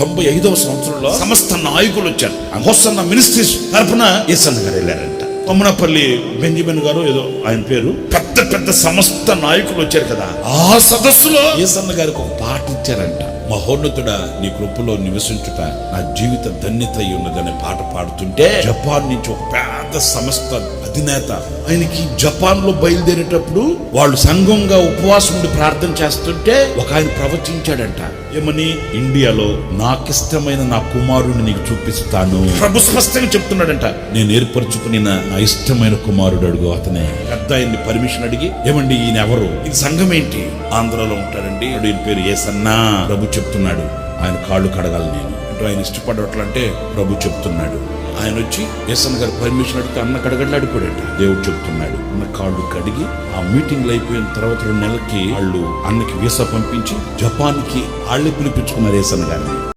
1995వ సంవత్సరంలో సమస్త నాయకులు వచ్చారు. హోసన్న మినిస్ట్రీస్ తరఫున యేసన్న గారు వెళ్ళారంట. కొమ్మనపల్లి బెంజమిన్ గారు ఏదో ఆయన పేరు, పెద్ద పెద్ద సమస్త నాయకులు వచ్చారు కదా. ఆ సదస్సులో యేసన్న గారికి ఒక పాట ఇచ్చారంట. మహోన్నతుడా, నీ కృపలో నివసించుట నా జీవిత ధన్యత అయి ఉన్నదనే పాట పాడుతుంటే జపాన్ నుంచి ఒక పెద్ద సంస్థ అధినేత ఆయనకి జపాన్ లో బయలుదేరేటప్పుడు వాళ్ళు సంఘంగా ఉపవాసం ఉండి ప్రార్థన చేస్తుంటే ఒక ఆయన ప్రవచించాడంట. ఏమని? ఇండియాలో నాకిష్టమైన నా కుమారుడిని నీకు చూపిస్తాను. ప్రభు స్పష్టంగా చెప్తున్నాడంట. నేను ఏర్పరచుకుని నా ఇష్టమైన కుమారుడు అడుగు. అతనే పెద్ద ఆయన్ని పర్మిషన్ అడిగి, ఏమండి ఈయన ఎవరు? ఇది సంఘం ఏంటి? ఆంధ్రలో ఉంటాడండి, ఈయన పేరు యేసన్నా. ప్రభు చెప్తున్నాడు ఆయన కాళ్ళు కడగాలి నేను అంటే. ఆయన ఇష్టపడట్లంటే ప్రభు చెప్తున్నాడు. ఆయన వచ్చి యేసన్న గారు పర్మిషన్ అడిగితే అన్న కడగడ్లు అడిపోయాడట. దేవుడు చెప్తున్నాడు అన్న కాళ్ళు కడిగి, ఆ మీటింగ్లు అయిపోయిన తర్వాత 2 నెలలకి వాళ్ళు అన్నకి వీసా పంపించి జపాన్కి వాళ్ళే పిలిపించుకున్నారు యేసన్న గారిని.